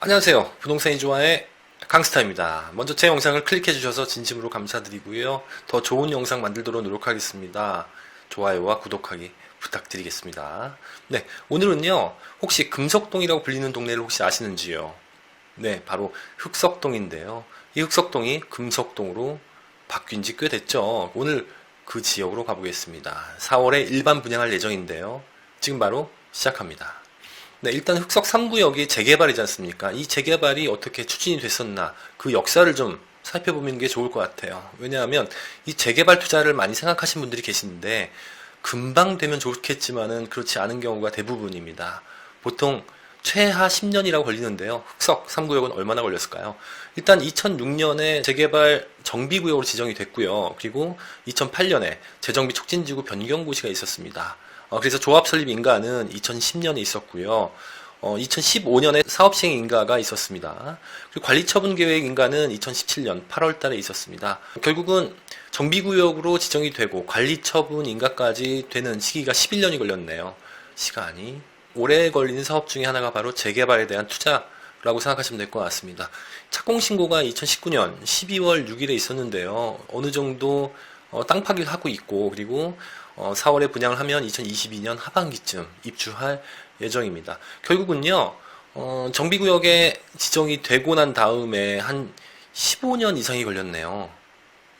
안녕하세요. 부동산이 좋아의 강스타입니다. 먼저 제 영상을 클릭해 주셔서 진심으로 감사드리고요. 더 좋은 영상 만들도록 노력하겠습니다. 좋아요와 구독하기 부탁드리겠습니다. 네, 오늘은요. 혹시 금석동이라고 불리는 동네를 혹시 아시는지요? 네, 바로 흑석동인데요. 이 흑석동이 금석동으로 바뀐 지 꽤 됐죠. 오늘 그 지역으로 가보겠습니다. 4월에 일반 분양할 예정인데요. 지금 바로 시작합니다. 네, 일단 흑석 3구역이 재개발이지 않습니까? 이 재개발이 어떻게 추진이 됐었나, 그 역사를 좀 살펴보는 게 좋을 것 같아요. 왜냐하면 이 재개발 투자를 많이 생각하신 분들이 계시는데, 금방 되면 좋겠지만은 그렇지 않은 경우가 대부분입니다. 보통 최하 10년이라고 걸리는데요. 흑석 3구역은 얼마나 걸렸을까요? 일단 2006년에 재개발 정비구역으로 지정이 됐고요. 그리고 2008년에 재정비 촉진지구 변경고시가 있었습니다. 그래서 조합 설립 인가는 2010년에 있었고요. 2015년에 사업 시행 인가가 있었습니다. 그리고 관리 처분 계획 인가는 2017년 8월 달에 있었습니다. 결국은 정비구역으로 지정이 되고 관리 처분 인가까지 되는 시기가 11년이 걸렸네요. 시간이. 오래 걸리는 사업 중에 하나가 바로 재개발에 대한 투자라고 생각하시면 될 것 같습니다. 착공신고가 2019년 12월 6일에 있었는데요. 어느 정도 땅 파기를 하고 있고, 그리고 4월에 분양을 하면 2022년 하반기쯤 입주할 예정입니다. 결국은요, 정비구역에 지정이 되고 난 다음에 한 15년 이상이 걸렸네요.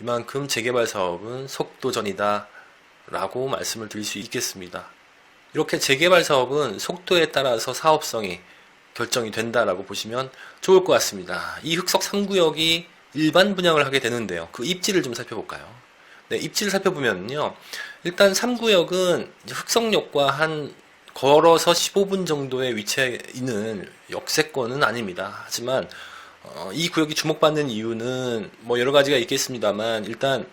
이만큼 재개발 사업은 속도전이다 라고 말씀을 드릴 수 있겠습니다. 이렇게 재개발 사업은 속도에 따라서 사업성이 결정이 된다라고 보시면 좋을 것 같습니다. 이 흑석 3구역이 일반 분양을 하게 되는데요. 그 입지를 좀 살펴볼까요? 네, 입지를 살펴보면요. 일단 3구역은 흑석역과 한 걸어서 15분 정도의 위치에 있는 역세권은 아닙니다. 하지만 이 구역이 주목받는 이유는 뭐 여러 가지가 있겠습니다만, 일단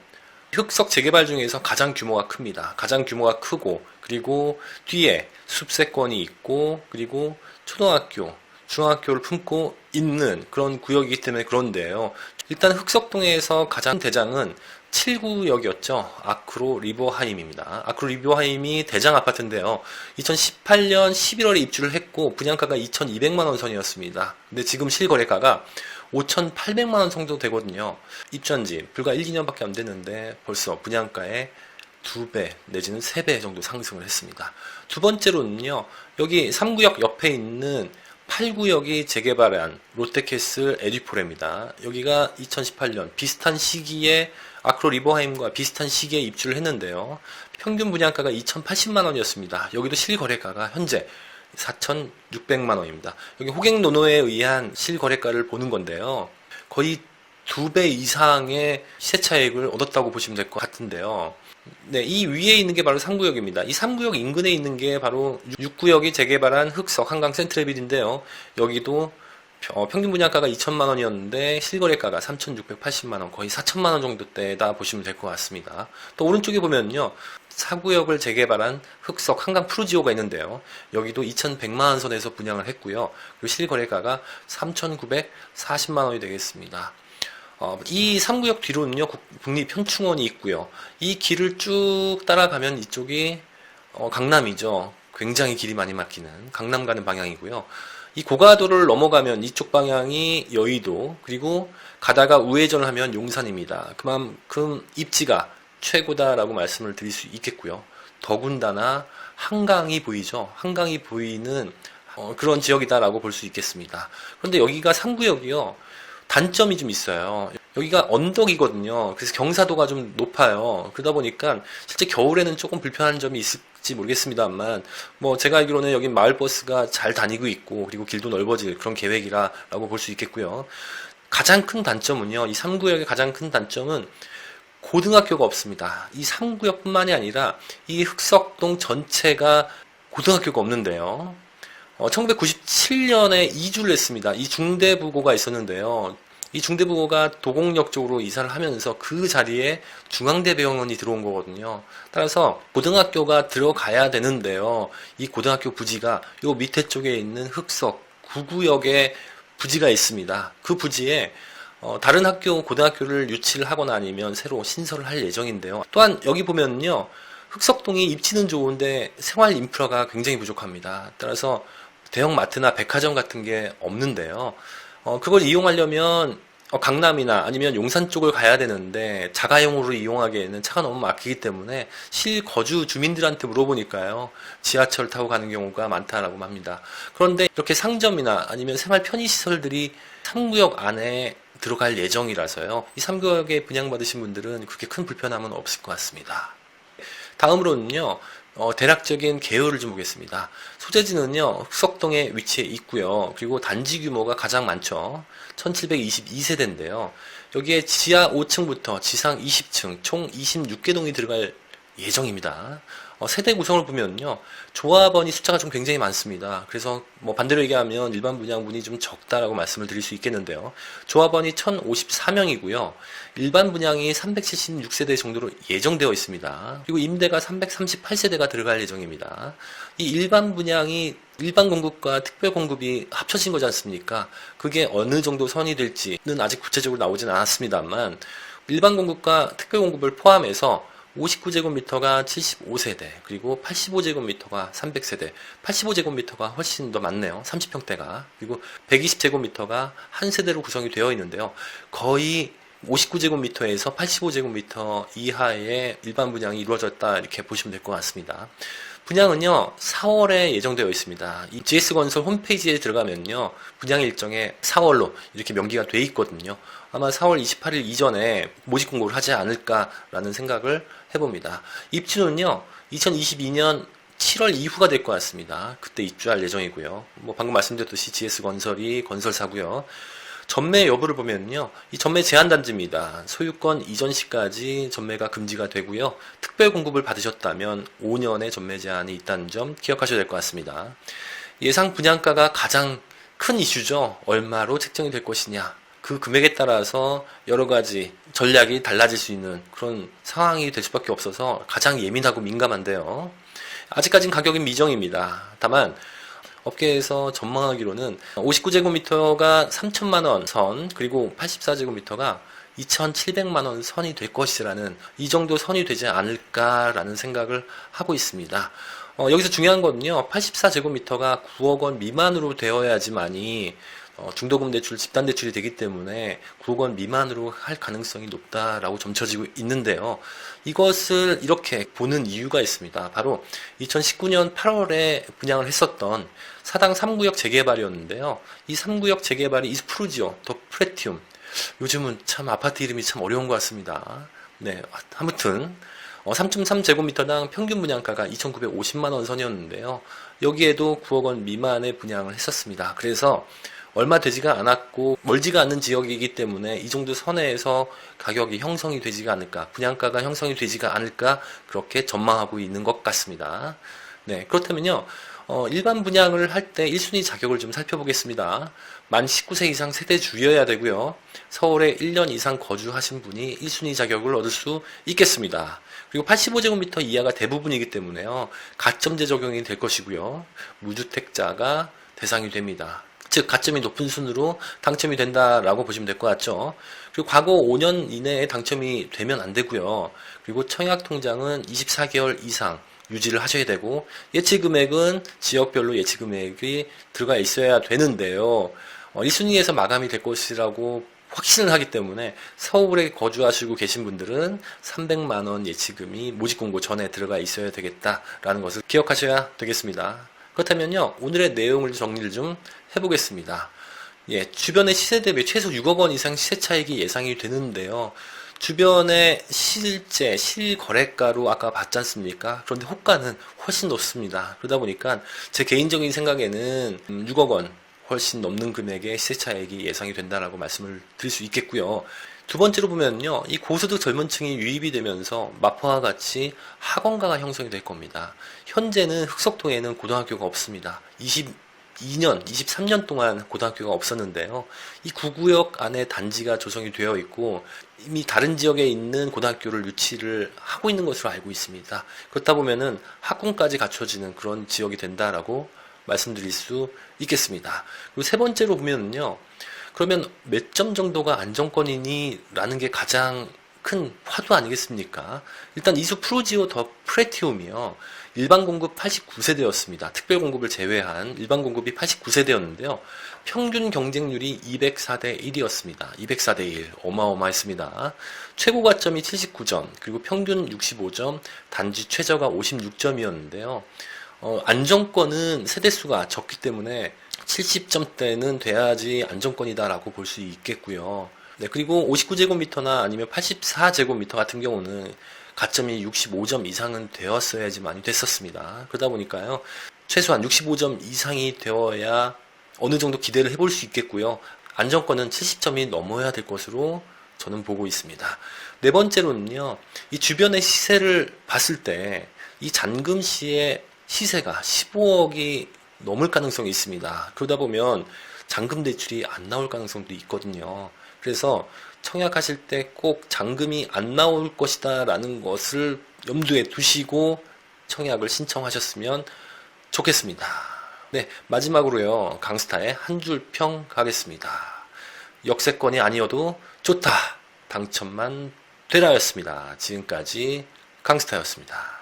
흑석 재개발 중에서 가장 규모가 큽니다. 가장 규모가 크고, 그리고 뒤에 숲세권이 있고, 그리고 초등학교, 중학교를 품고 있는 그런 구역이기 때문에 그런데요. 일단 흑석동에서 가장 대장은 7구역이었죠. 아크로 리버하임입니다. 아크로 리버하임이 대장 아파트인데요. 2018년 11월에 입주를 했고 분양가가 2,200만 원 선이었습니다. 근데 지금 실거래가가 5,800만 원 정도 되거든요. 입주한 지 불과 1, 2년밖에 안 됐는데 벌써 분양가의 2배 내지는 3배 정도 상승을 했습니다. 두 번째로는요. 여기 3구역 옆에 있는 8구역이 재개발한 롯데캐슬 에듀포레입니다. 여기가 2018년 비슷한 시기에 아크로 리버하임과 비슷한 시기에 입주를 했는데요. 평균 분양가가 2,080만 원이었습니다. 여기도 실거래가가 현재 4,600만 원입니다. 여기 호갱 노노에 의한 실거래가를 보는 건데요. 거의 2배 이상의 시세 차익을 얻었다고 보시면 될 것 같은데요. 네, 이 위에 있는 게 바로 3구역입니다. 이 3구역 인근에 있는 게 바로 6구역이 재개발한 흑석 한강 센트레빌인데요. 여기도 평균 분양가가 2천만 원이었는데 실거래가가 3,680만 원, 거의 4천만 원 정도대다 보시면 될 것 같습니다. 또 오른쪽에 보면요. 4구역을 재개발한 흑석 한강 푸르지오가 있는데요. 여기도 2,100만 원 선에서 분양을 했고요. 그리고 실거래가가 3,940만 원이 되겠습니다. 이 3구역 뒤로는요, 국립현충원이 있고요. 이 길을 쭉 따라가면 이쪽이 강남이죠. 굉장히 길이 많이 막히는 강남 가는 방향이고요. 이 고가도를 넘어가면 이쪽 방향이 여의도, 그리고 가다가 우회전을 하면 용산입니다. 그만큼 입지가 최고다라고 말씀을 드릴 수 있겠고요. 더군다나 한강이 보이죠. 한강이 보이는 그런 지역이다라고 볼 수 있겠습니다. 그런데 여기가 3구역이요. 단점이 좀 있어요. 여기가 언덕이거든요. 그래서 경사도가 좀 높아요. 그러다 보니까 실제 겨울에는 조금 불편한 점이 있을지 모르겠습니다만, 뭐 제가 알기로는 여기 마을버스가 잘 다니고 있고, 그리고 길도 넓어질 그런 계획이라고 볼 수 있겠고요. 가장 큰 단점은요. 이 3구역의 가장 큰 단점은 고등학교가 없습니다. 이 3구역뿐만이 아니라 이 흑석동 전체가 고등학교가 없는데요. 1997년에 이주를 했습니다. 이 중대부고가 있었는데요. 이 중대부고가 도곡역 쪽으로 이사를 하면서 그 자리에 중앙대병원이 들어온 거거든요. 따라서 고등학교가 들어가야 되는데요. 이 고등학교 부지가 요 밑에 쪽에 있는 흑석 9구역에 부지가 있습니다. 그 부지에 다른 고등학교를 유치를 하거나 아니면 새로 신설을 할 예정인데요. 또한 여기 보면요. 흑석동이 입지는 좋은데 생활 인프라가 굉장히 부족합니다. 따라서 대형 마트나 백화점 같은 게 없는데요. 그걸 이용하려면 강남이나 아니면 용산 쪽을 가야 되는데 자가용으로 이용하기에는 차가 너무 막히기 때문에 실거주 주민들한테 물어보니까요, 지하철 타고 가는 경우가 많다라고 합니다. 그런데 이렇게 상점이나 아니면 생활 편의시설들이 3구역 안에 들어갈 예정이라서요, 이 3구역에 분양받으신 분들은 그렇게 큰 불편함은 없을 것 같습니다. 다음으로는요, 대략적인 개요를 좀 보겠습니다. 소재지는요, 흑석동에 위치해 있고요. 그리고 단지 규모가 가장 많죠. 1722세대인데요. 여기에 지하 5층부터 지상 20층, 총 26개 동이 들어갈 예정입니다. 세대 구성을 보면요, 조합원이 숫자가 좀 굉장히 많습니다. 그래서 뭐 반대로 얘기하면 일반 분양분이 좀 적다라고 말씀을 드릴 수 있겠는데요. 조합원이 1054명이고요. 일반 분양이 376세대 정도로 예정되어 있습니다. 그리고 임대가 338세대가 들어갈 예정입니다. 이 일반 분양이 일반 공급과 특별 공급이 합쳐진 거지 않습니까? 그게 어느 정도 선이 될지는 아직 구체적으로 나오진 않았습니다만, 일반 공급과 특별 공급을 포함해서 59제곱미터가 75세대, 그리고 85제곱미터가 300세대, 85제곱미터가 훨씬 더 많네요. 30평대가. 그리고 120제곱미터가 한 세대로 구성이 되어 있는데요. 거의 59제곱미터에서 85제곱미터 이하의 일반 분양이 이루어졌다, 이렇게 보시면 될 것 같습니다. 분양은요, 4월에 예정되어 있습니다. 이 GS건설 홈페이지에 들어가면요, 분양 일정에 4월로 이렇게 명기가 돼 있거든요. 아마 4월 28일 이전에 모집 공고를 하지 않을까라는 생각을 해봅니다. 입주는요, 2022년 7월 이후가 될 것 같습니다. 그때 입주할 예정이고요. 뭐 방금 말씀드렸듯이 GS건설이 건설사고요. 전매 여부를 보면요, 이 전매 제한단지입니다. 소유권 이전 시까지 전매가 금지가 되고요. 특별 공급을 받으셨다면 5년의 전매 제한이 있다는 점 기억하셔야 될 것 같습니다. 예상 분양가가 가장 큰 이슈죠. 얼마로 책정이 될 것이냐. 그 금액에 따라서 여러 가지 전략이 달라질 수 있는 그런 상황이 될 수밖에 없어서 가장 예민하고 민감한데요. 아직까지는 가격은 미정입니다. 다만 업계에서 전망하기로는 59제곱미터가 3천만원 선, 그리고 84제곱미터가 2,700만원 선이 될 것이라는, 이 정도 선이 되지 않을까라는 생각을 하고 있습니다. 여기서 중요한 거는요, 84제곱미터가 9억 원 미만으로 되어야지만이 중도금 대출, 집단 대출이 되기 때문에 9억 원 미만으로 할 가능성이 높다라고 점쳐지고 있는데요. 이것을 이렇게 보는 이유가 있습니다. 바로 2019년 8월에 분양을 했었던 사당 3구역 재개발이었는데요. 이 3구역 재개발이 이스프루지오, 더 프레티움. 요즘은 참 아파트 이름이 참 어려운 것 같습니다. 네, 아무튼 3.3제곱미터당 평균 분양가가 2,950만원 선이었는데요. 여기에도 9억 원 미만의 분양을 했었습니다. 그래서 얼마 되지가 않았고 멀지가 않는 지역이기 때문에 이 정도 선에서 가격이 형성이 되지가 않을까, 분양가가 형성이 되지가 않을까, 그렇게 전망하고 있는 것 같습니다. 네, 그렇다면요, 일반 분양을 할 때 1순위 자격을 좀 살펴보겠습니다. 만 19세 이상 세대주여야 되고요. 서울에 1년 이상 거주하신 분이 1순위 자격을 얻을 수 있겠습니다. 그리고 85제곱미터 이하가 대부분이기 때문에요, 가점제 적용이 될 것이고요. 무주택자가 대상이 됩니다. 즉 가점이 높은 순으로 당첨이 된다라고 보시면 될 것 같죠. 그리고 과거 5년 이내에 당첨이 되면 안 되고요. 그리고 청약통장은 24개월 이상 유지를 하셔야 되고, 예치금액은 지역별로 예치금액이 들어가 있어야 되는데요. 1순위에서 마감이 될 것이라고 확신을 하기 때문에 서울에 거주하시고 계신 분들은 300만원 예치금이 모집공고 전에 들어가 있어야 되겠다라는 것을 기억하셔야 되겠습니다. 그렇다면요, 오늘의 내용을 정리를 좀 해보겠습니다. 예, 주변의 시세 대비 최소 6억 원 이상 시세 차익이 예상이 되는데요. 주변의 실제 실거래가로 아까 봤지 않습니까? 그런데 호가는 훨씬 높습니다. 그러다 보니까 제 개인적인 생각에는 6억 원 훨씬 넘는 금액의 시세 차익이 예상이 된다라고 말씀을 드릴 수 있겠고요. 두 번째로 보면요, 이 고소득 젊은 층이 유입이 되면서 마포와 같이 학원가가 형성이 될 겁니다. 현재는 흑석동에는 고등학교가 없습니다. 22년, 23년 동안 고등학교가 없었는데요. 이 구구역 안에 단지가 조성이 되어 있고 이미 다른 지역에 있는 고등학교를 유치를 하고 있는 것으로 알고 있습니다. 그렇다 보면은 학군까지 갖춰지는 그런 지역이 된다라고 말씀드릴 수 있겠습니다. 그리고 세 번째로 보면은요, 그러면 몇 점 정도가 안정권이니? 라는 게 가장 큰 화두 아니겠습니까? 일단 이수 프루지오 더 프레티움이요, 일반 공급 89세대였습니다. 특별 공급을 제외한 일반 공급이 89세대였는데요. 평균 경쟁률이 204대 1이었습니다. 204대 1. 어마어마했습니다. 최고 가점이 79점, 그리고 평균 65점, 단지 최저가 56점이었는데요. 안정권은 세대수가 적기 때문에 70점대는 돼야지 안정권이다라고 볼 수 있겠고요. 네, 그리고 59제곱미터나 아니면 84제곱미터 같은 경우는 가점이 65점 이상은 되었어야지만이 됐었습니다. 그러다 보니까요, 최소한 65점 이상이 되어야 어느 정도 기대를 해볼 수 있겠고요. 안정권은 70점이 넘어야 될 것으로 저는 보고 있습니다. 네 번째로는요, 이 주변의 시세를 봤을 때 이 잔금시의 시세가 15억이 넘을 가능성이 있습니다. 그러다 보면 잔금 대출이 안 나올 가능성도 있거든요. 그래서 청약하실 때 꼭 잔금이 안 나올 것이다 라는 것을 염두에 두시고 청약을 신청하셨으면 좋겠습니다. 네, 마지막으로요, 강스타의 한 줄 평 가겠습니다. 역세권이 아니어도 좋다, 당첨만 되라였습니다. 지금까지 강스타였습니다.